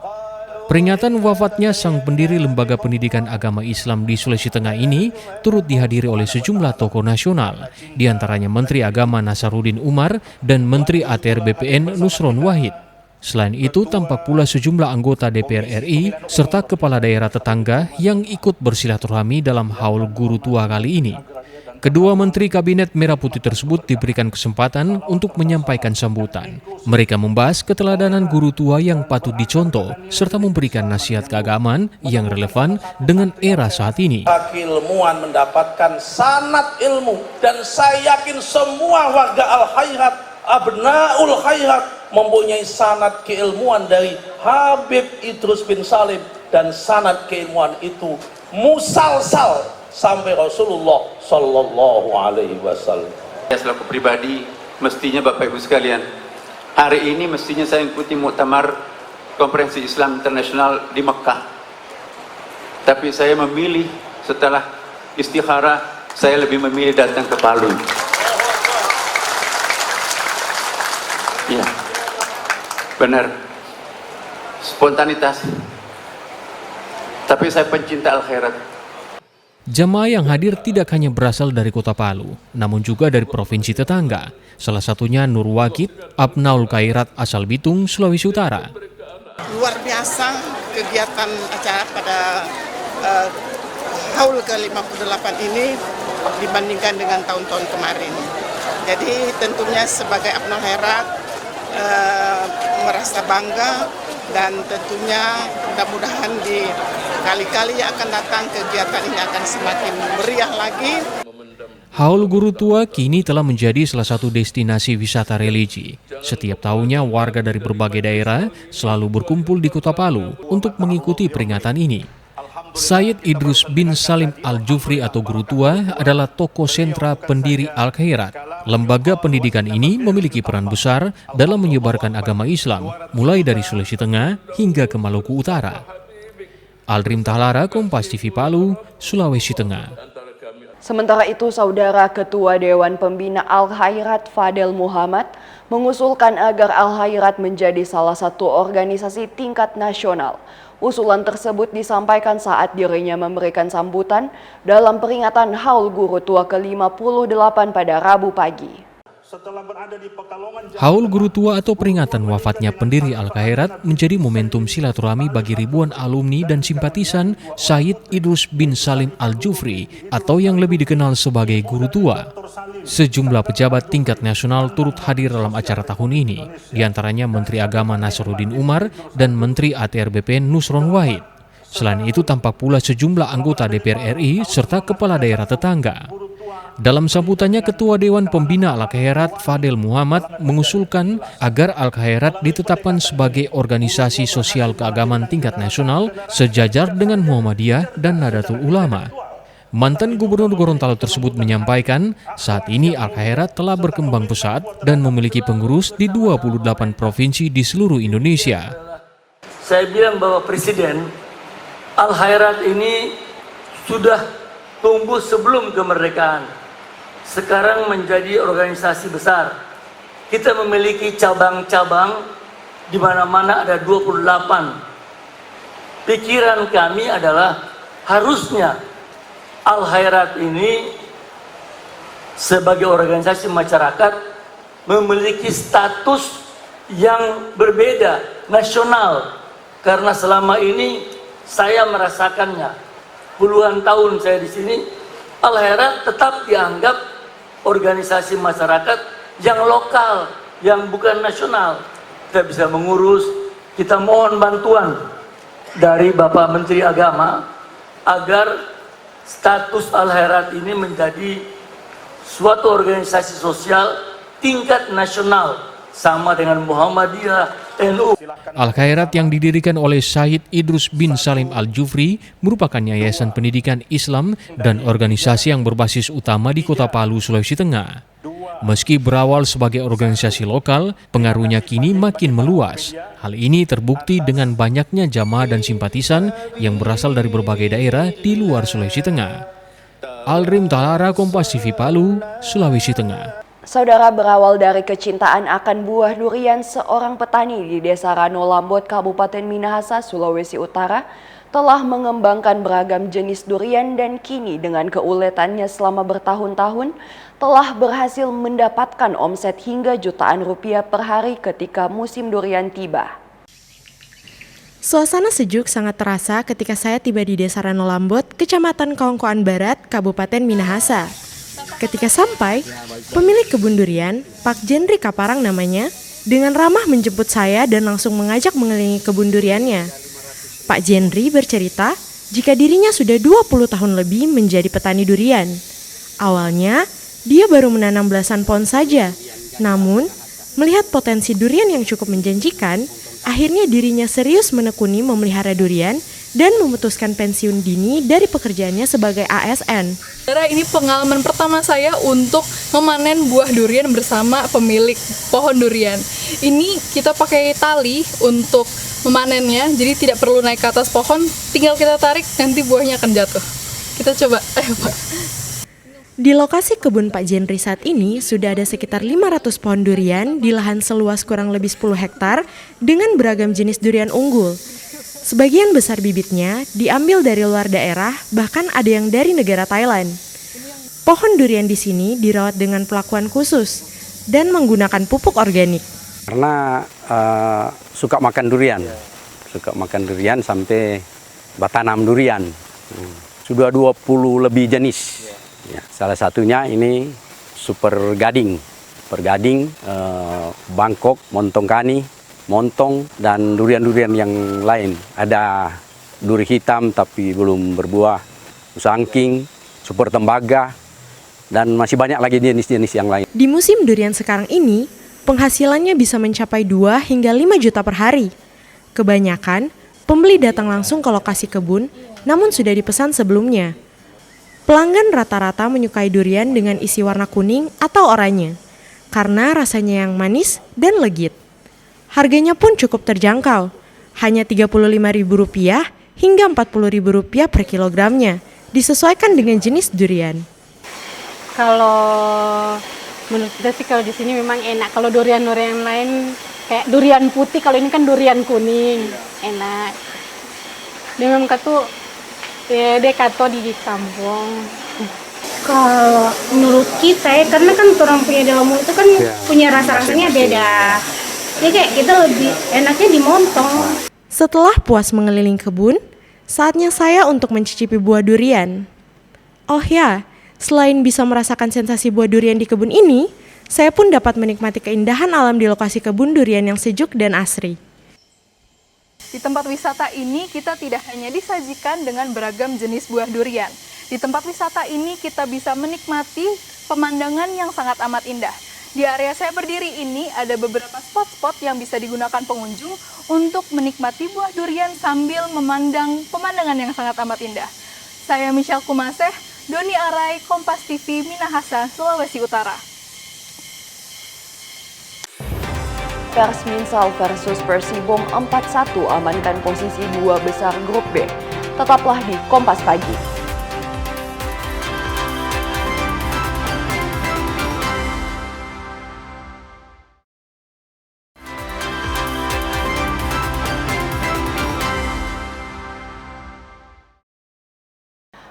Peringatan wafatnya sang pendiri Lembaga Pendidikan Agama Islam di Sulawesi Tengah ini turut dihadiri oleh sejumlah tokoh nasional, diantaranya Menteri Agama Nasaruddin Umar dan Menteri ATR BPN Nusron Wahid. Selain itu, tampak pula sejumlah anggota DPR RI serta kepala daerah tetangga yang ikut bersilaturahmi dalam haul guru tua kali ini. Kedua Menteri Kabinet Merah Putih tersebut diberikan kesempatan untuk menyampaikan sambutan. Mereka membahas keteladanan guru tua yang patut dicontoh, serta memberikan nasihat keagamaan yang relevan dengan era saat ini. Keilmuan mendapatkan sanad ilmu, dan saya yakin semua warga Al-Khairat, Abnaul Khairat, mempunyai sanad keilmuan dari Habib Idrus bin Salim, dan sanad keilmuan itu musalsal sampai Rasulullah Sallallahu Alaihi Wasallam. Saya selaku pribadi, mestinya Bapak Ibu sekalian, hari ini mestinya saya ikuti muktamar Konferensi Islam Internasional di Mekah. Tapi saya memilih, setelah istikharah, saya lebih memilih datang ke Palu. Ya, benar, spontanitas. Tapi saya pencinta Al-Khairat. Jamaah yang hadir tidak hanya berasal dari kota Palu, namun juga dari provinsi tetangga. Salah satunya Nur Wakid, Abnaul Khairat asal Bitung, Sulawesi Utara. Luar biasa kegiatan acara pada haul ke-58 ini dibandingkan dengan tahun-tahun kemarin. Jadi tentunya sebagai Abnaul Khairat merasa bangga, dan tentunya mudah-mudahan di kali-kali yang akan datang kegiatan ini akan semakin meriah lagi. Haul Guru Tua kini telah menjadi salah satu destinasi wisata religi. Setiap tahunnya warga dari berbagai daerah selalu berkumpul di Kota Palu untuk mengikuti peringatan ini. Sayyid Idrus bin Salim Al-Jufri atau Guru Tua adalah tokoh sentra pendiri Al-Khairat. Lembaga pendidikan ini memiliki peran besar dalam menyebarkan agama Islam, mulai dari Sulawesi Tengah hingga ke Maluku Utara. Aldrim Tahlara, Kompas TV Palu, Sulawesi Tengah. Sementara itu, Saudara Ketua Dewan Pembina Al-Khairat Fadel Muhammad mengusulkan agar Al-Khairat menjadi salah satu organisasi tingkat nasional. Usulan tersebut disampaikan saat dirinya memberikan sambutan dalam peringatan Haul Guru Tua ke-58 pada Rabu pagi. Haul Guru Tua atau peringatan wafatnya pendiri Al-Khairat menjadi momentum silaturahmi bagi ribuan alumni dan simpatisan Sayyid Idrus bin Salim Al-Jufri atau yang lebih dikenal sebagai Guru Tua. Sejumlah pejabat tingkat nasional turut hadir dalam acara tahun ini, diantaranya Menteri Agama Nasruddin Umar dan Menteri ATR BPN Nusron Wahid. Selain itu tampak pula sejumlah anggota DPR RI serta kepala daerah tetangga. Dalam sambutannya, Ketua Dewan Pembina Al-Khairat Fadel Muhammad mengusulkan agar Al-Khairat ditetapkan sebagai organisasi sosial keagamaan tingkat nasional sejajar dengan Muhammadiyah dan Nahdlatul Ulama. Mantan Gubernur Gorontalo tersebut menyampaikan saat ini Al-Khairat telah berkembang pesat dan memiliki pengurus di 28 provinsi di seluruh Indonesia. Saya bilang bahwa Presiden Al-Khairat ini sudah tumbuh sebelum kemerdekaan. Sekarang menjadi organisasi besar. Kita memiliki cabang-cabang di mana-mana ada 28. Pikiran kami adalah harusnya Al-Khairat ini sebagai organisasi masyarakat memiliki status yang berbeda, nasional. Karena selama ini saya merasakannya. Puluhan tahun saya di sini, Al-Khairat tetap dianggap organisasi masyarakat yang lokal, yang bukan nasional. Kita bisa mengurus, kita mohon bantuan dari Bapak Menteri Agama agar status Al-Khairat ini menjadi suatu organisasi sosial tingkat nasional sama dengan Muhammadiyah, NU. Al-Khairat yang didirikan oleh Sayyid Idrus bin Salim Al-Jufri merupakan yayasan pendidikan Islam dan organisasi yang berbasis utama di Kota Palu, Sulawesi Tengah. Meski berawal sebagai organisasi lokal, pengaruhnya kini makin meluas. Hal ini terbukti dengan banyaknya jamaah dan simpatisan yang berasal dari berbagai daerah di luar Sulawesi Tengah. Aldrim Tahlara, Kompas TV Palu, Sulawesi Tengah. Saudara, berawal dari kecintaan akan buah durian, seorang petani di Desa Rano Lambot, Kabupaten Minahasa, Sulawesi Utara, telah mengembangkan beragam jenis durian dan kini dengan keuletannya selama bertahun-tahun telah berhasil mendapatkan omset hingga jutaan rupiah per hari ketika musim durian tiba. Suasana sejuk sangat terasa ketika saya tiba di Desa Rano Lambot, Kecamatan Kaungkoan Barat, Kabupaten Minahasa. Ketika sampai, pemilik kebun durian, Pak Jendri Kaparang namanya, dengan ramah menjemput saya dan langsung mengajak mengelilingi kebun duriannya. Pak Jendri bercerita jika dirinya sudah 20 tahun lebih menjadi petani durian. Awalnya, dia baru menanam belasan pohon saja. Namun, melihat potensi durian yang cukup menjanjikan, akhirnya dirinya serius menekuni memelihara durian dan memutuskan pensiun dini dari pekerjaannya sebagai ASN. Ini pengalaman pertama saya untuk memanen buah durian bersama pemilik pohon durian. Ini kita pakai tali untuk memanennya, jadi tidak perlu naik ke atas pohon, tinggal kita tarik, nanti buahnya akan jatuh. Kita coba, ayo Pak. Di lokasi kebun Pak Jendri saat ini sudah ada sekitar 500 pohon durian di lahan seluas kurang lebih 10 hektar dengan beragam jenis durian unggul. Sebagian besar bibitnya diambil dari luar daerah, bahkan ada yang dari negara Thailand. Pohon durian di sini dirawat dengan perlakuan khusus dan menggunakan pupuk organik. Karena suka makan durian sampai bertanam durian. Sudah 20 lebih jenis. Ya, salah satunya ini super gading, Bangkok, montong kani, montong, dan durian-durian yang lain. Ada duri hitam tapi belum berbuah, usangking, super tembaga, dan masih banyak lagi jenis-jenis yang lain. Di musim durian sekarang ini, penghasilannya bisa mencapai 2 hingga 5 juta per hari. Kebanyakan, pembeli datang langsung ke lokasi kebun, namun sudah dipesan sebelumnya. Pelanggan rata-rata menyukai durian dengan isi warna kuning atau oranye, karena rasanya yang manis dan legit. Harganya pun cukup terjangkau, hanya Rp35.000 hingga Rp40.000 per kilogramnya, disesuaikan dengan jenis durian. Kalau menurut kita sih kalau di sini memang enak. Kalau durian-durian lain kayak durian putih, kalau ini kan durian kuning, enak. Dengan katu dia kato di kampung. Kalau menurut kita ya, karena kan orang punya dalam mulut itu kan punya rasa-rasanya beda. Jadi kayak kita lebih enaknya di montong. Setelah puas mengeliling kebun, saatnya saya untuk mencicipi buah durian. Oh ya, selain bisa merasakan sensasi buah durian di kebun ini, saya pun dapat menikmati keindahan alam di lokasi kebun durian yang sejuk dan asri. Di tempat wisata ini kita tidak hanya disajikan dengan beragam jenis buah durian. Di tempat wisata ini kita bisa menikmati pemandangan yang sangat amat indah. Di area saya berdiri ini ada beberapa spot-spot yang bisa digunakan pengunjung untuk menikmati buah durian sambil memandang pemandangan yang sangat amat indah. Saya Michelle Kumaseh, Doni Arai, Kompas TV, Minahasa, Sulawesi Utara. Persminsel versus Persibom 4-1 amankan posisi 2 besar grup B. Tetaplah di Kompas Pagi.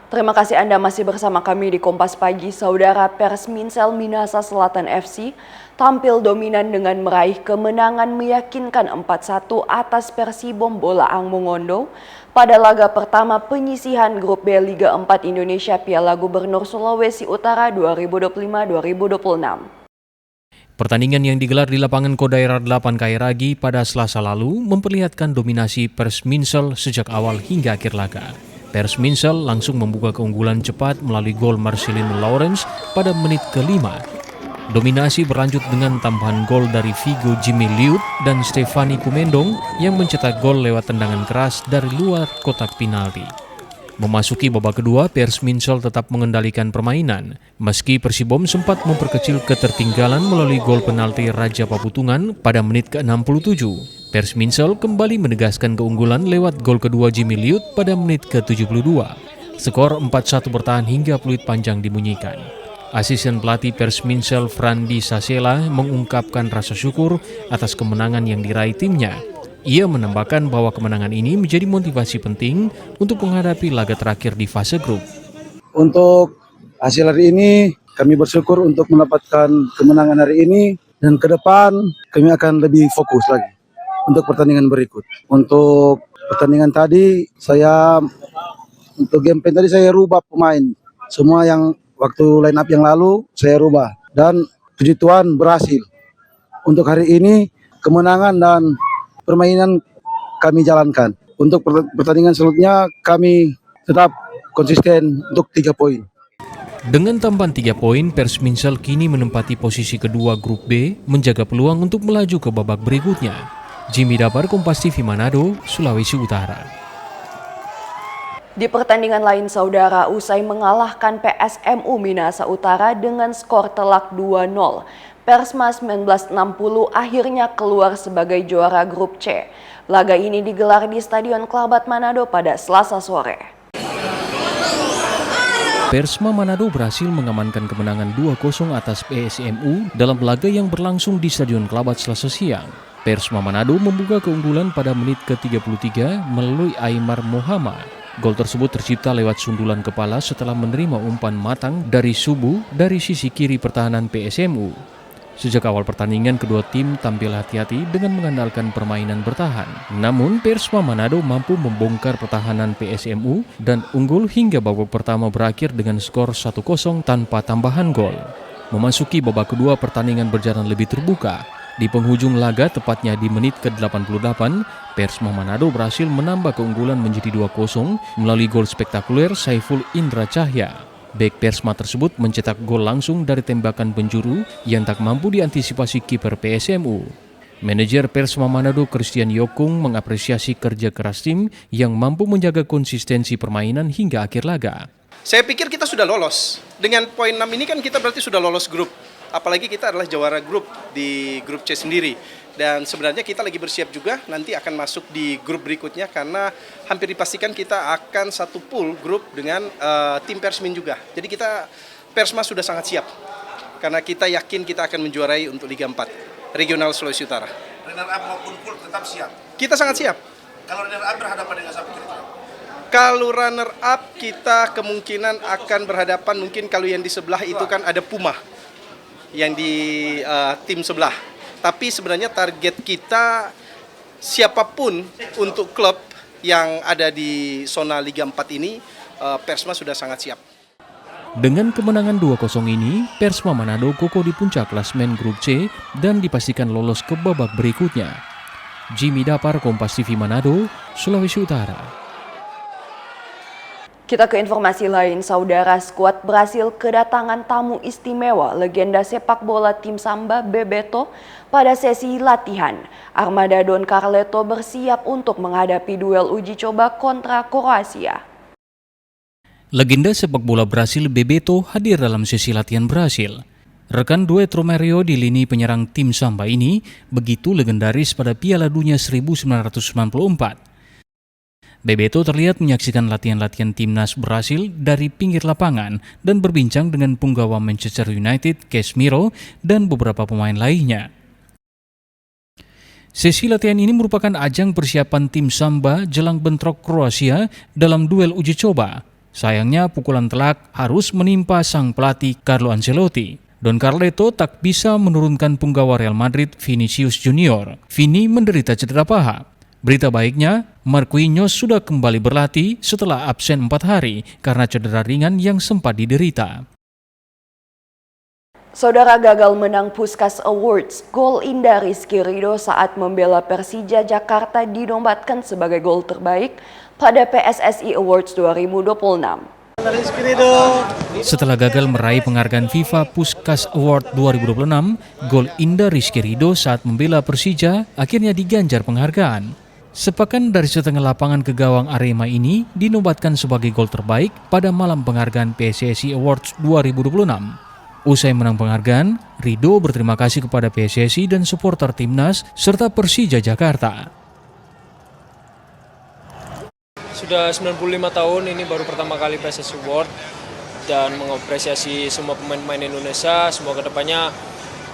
Terima kasih Anda masih bersama kami di Kompas Pagi. Saudara, Persminsel Minahasa Selatan FC tampil dominan dengan meraih kemenangan meyakinkan 4-1 atas Persibom Bolaang Mongondo pada laga pertama penyisihan grup B Liga 4 Indonesia Piala Gubernur Sulawesi Utara 2025-2026. Pertandingan yang digelar di lapangan Kodaira 8 Kairagi pada Selasa lalu memperlihatkan dominasi Persminsel sejak awal hingga akhir laga. Persminsel langsung membuka keunggulan cepat melalui gol Marcelino Lawrence pada menit ke-5. Dominasi berlanjut dengan tambahan gol dari Vigo Jimmy Liut dan Stefani Kumendong yang mencetak gol lewat tendangan keras dari luar kotak penalti. Memasuki babak kedua, Persminsel tetap mengendalikan permainan, meski Persibom sempat memperkecil ketertinggalan melalui gol penalti Raja Paputungan pada menit ke-67. Persminsel kembali menegaskan keunggulan lewat gol kedua Jimmy Liut pada menit ke-72. Skor 4-1 bertahan hingga peluit panjang dibunyikan. Asisten pelatih Persminsel Frandi Sasela mengungkapkan rasa syukur atas kemenangan yang diraih timnya. Ia menambahkan bahwa kemenangan ini menjadi motivasi penting untuk menghadapi laga terakhir di fase grup. Untuk hasil hari ini, kami bersyukur untuk mendapatkan kemenangan hari ini, dan ke depan kami akan lebih fokus lagi untuk pertandingan berikut. Untuk pertandingan tadi, untuk game plan tadi saya rubah pemain. Semua yang waktu line up yang lalu saya rubah dan puji Tuhan berhasil. Untuk hari ini kemenangan dan permainan kami jalankan. Untuk pertandingan selanjutnya kami tetap konsisten untuk 3 poin. Dengan tambahan 3 poin, Persminsel kini menempati posisi kedua grup B, menjaga peluang untuk melaju ke babak berikutnya. Jimmy Dapar, Kompas TV Manado, Sulawesi Utara. Di pertandingan lain, saudara, usai mengalahkan PSMU Minahasa Utara dengan skor telak 2-0, Persma 1960 akhirnya keluar sebagai juara grup C. Laga ini digelar di Stadion Klabat Manado pada Selasa sore. Persma Manado berhasil mengamankan kemenangan 2-0 atas PSMU dalam laga yang berlangsung di Stadion Klabat Selasa siang. Persma Manado membuka keunggulan pada menit ke-33 melalui Aymar Muhammad. Gol tersebut tercipta lewat sundulan kepala setelah menerima umpan matang dari Subuh dari sisi kiri pertahanan PSMU. Sejak awal pertandingan, kedua tim tampil hati-hati dengan mengandalkan permainan bertahan. Namun, Persma Manado mampu membongkar pertahanan PSMU dan unggul hingga babak pertama berakhir dengan skor 1-0 tanpa tambahan gol. Memasuki babak kedua, pertandingan berjalan lebih terbuka. Di penghujung laga, tepatnya di menit ke-88, Persma Manado berhasil menambah keunggulan menjadi 2-0 melalui gol spektakuler Saiful Indra Cahya. Bek Persma tersebut mencetak gol langsung dari tembakan penjuru yang tak mampu diantisipasi kiper PSMU. Manajer Persma Manado Christian Yokung mengapresiasi kerja keras tim yang mampu menjaga konsistensi permainan hingga akhir laga. Saya pikir kita sudah lolos. Dengan poin 6 ini kan kita berarti sudah lolos grup. Apalagi kita adalah juara grup di grup C sendiri. Dan sebenarnya kita lagi bersiap juga nanti akan masuk di grup berikutnya karena hampir dipastikan kita akan satu pool grup dengan tim Persmin juga. Jadi kita Persma sudah sangat siap karena kita yakin kita akan menjuarai untuk Liga 4 Regional Sulawesi Utara. Runner up maupun pool tetap siap. Kita sangat siap. Kalau runner up berhadapan dengan siapa kira-kira? Kalau runner up kita kemungkinan akan berhadapan mungkin kalau yang di sebelah itu kan ada Puma yang di tim sebelah. Tapi sebenarnya target kita siapapun untuk klub yang ada di zona Liga 4 ini, Persma sudah sangat siap. Dengan kemenangan 2-0 ini, Persma Manado kokoh di puncak klasemen grup C dan dipastikan lolos ke babak berikutnya. Jimmy Dapar, Kompas TV Manado, Sulawesi Utara. Kita ke informasi lain, saudara, skuad berhasil kedatangan tamu istimewa legenda sepak bola tim Samba Bebeto pada sesi latihan. Armada Don Carleto bersiap untuk menghadapi duel uji coba kontra Kroasia. Legenda sepak bola Brasil Bebeto hadir dalam sesi latihan Brasil. Rekan duet Romario di lini penyerang tim Samba ini begitu legendaris pada Piala Dunia 1994. Bebeto terlihat menyaksikan latihan-latihan timnas Brasil dari pinggir lapangan dan berbincang dengan punggawa Manchester United, Casemiro, dan beberapa pemain lainnya. Sesi latihan ini merupakan ajang persiapan tim Samba jelang bentrok Kroasia dalam duel uji coba. Sayangnya pukulan telak harus menimpa sang pelatih Carlo Ancelotti. Don Carleto tak bisa menurunkan punggawa Real Madrid Vinicius Junior. Vini menderita cedera paha. Berita baiknya, Marquinhos sudah kembali berlatih setelah absen 4 hari karena cedera ringan yang sempat diderita. Saudara, gagal menang Puskas Awards, gol indah Rizky Ridho saat membela Persija Jakarta dinobatkan sebagai gol terbaik pada PSSI Awards 2026. Setelah gagal meraih penghargaan FIFA Puskas Award 2026, gol indah Rizky Ridho saat membela Persija akhirnya diganjar penghargaan. Sepakan dari setengah lapangan ke gawang Arema ini dinobatkan sebagai gol terbaik pada malam penghargaan PSSI Awards 2026. Usai menang penghargaan, Ridho berterima kasih kepada PSSI dan supporter timnas serta Persija Jakarta. Sudah 95 tahun, ini baru pertama kali PSSI Award dan mengapresiasi semua pemain-pemain Indonesia. Semoga kedepannya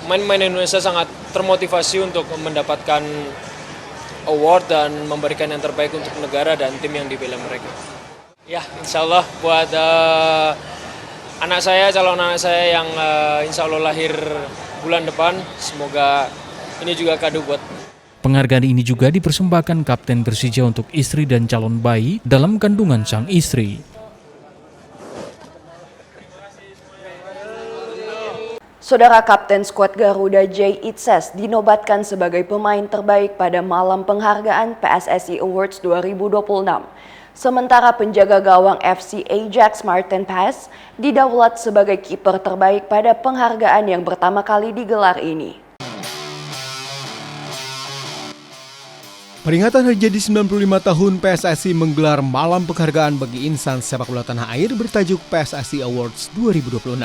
pemain-pemain Indonesia sangat termotivasi untuk mendapatkan award dan memberikan yang terbaik untuk negara dan tim yang dibela mereka. Ya, insya Allah buat anak saya, calon anak saya yang insya Allah lahir bulan depan, semoga ini juga kado buat. Penghargaan ini juga dipersembahkan Kapten Persija untuk istri dan calon bayi dalam kandungan sang istri. Saudara Kapten skuad Garuda Jay Itzes dinobatkan sebagai pemain terbaik pada malam penghargaan PSSI Awards 2026. Sementara penjaga gawang FC Ajax Martin Paes didaulat sebagai kiper terbaik pada penghargaan yang pertama kali digelar ini. Peringatan hari jadi 95 tahun PSSI menggelar malam penghargaan bagi insan sepak bola tanah air bertajuk PSSI Awards 2026.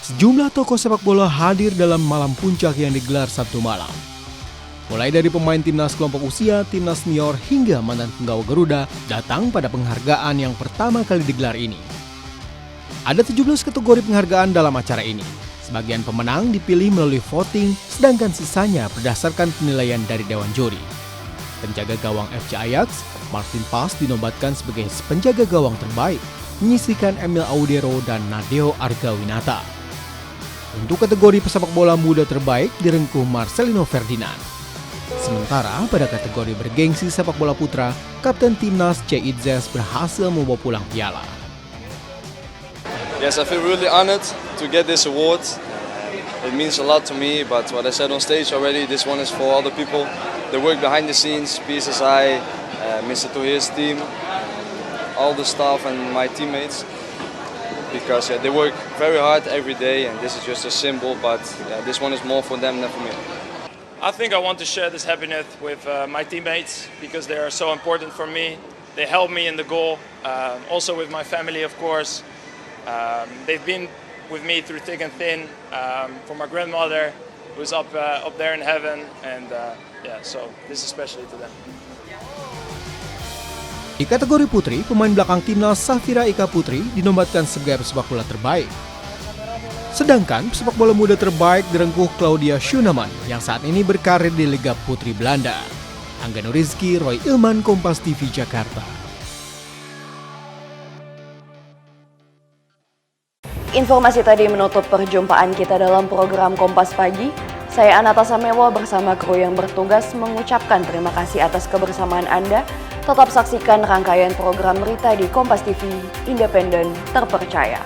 Sejumlah tokoh sepak bola hadir dalam malam puncak yang digelar Sabtu malam. Mulai dari pemain timnas kelompok usia, timnas senior, hingga mantan penggawa Garuda datang pada penghargaan yang pertama kali digelar ini. Ada 17 kategori penghargaan dalam acara ini. Sebagian pemenang dipilih melalui voting, sedangkan sisanya berdasarkan penilaian dari Dewan Juri. Penjaga gawang FC Ajax, Martin Paes dinobatkan sebagai penjaga gawang terbaik, menyisihkan Emil Audero dan Nadeo Argawinata. Untuk kategori pesepak bola muda terbaik direngkuh Marcelino Ferdinand. Sementara pada kategori bergengsi sepak bola putra, Kapten Timnas Jay Itzes berhasil membawa pulang piala. Yes, I feel really honored to get this award. It means a lot to me, but what I said on stage already, this one is for all the people that work behind the scenes, PSSI, Mr. Tuhir's team, all the staff and my teammates. Because they work very hard every day, and this is just a symbol, but this one is more for them than for me. I think I want to share this happiness with my teammates because they are so important for me. They help me in the goal, also with my family, of course. They've been with me through thick and thin. For my grandmother, who's up there in heaven, and so this is especially to them. Di kategori putri, pemain belakang timnas Safira Ika Putri dinobatkan sebagai pesepak bola terbaik. Sedangkan pesepak bola muda terbaik direngkuh Claudia Schuneman yang saat ini berkarir di Liga Putri Belanda. Angga Nurizki, Roy Ilman, Kompas TV, Jakarta. Informasi tadi menutup perjumpaan kita dalam program Kompas Pagi. Saya Anata Samewa bersama kru yang bertugas mengucapkan terima kasih atas kebersamaan Anda. Tetap saksikan rangkaian program berita di Kompas TV, independen, terpercaya.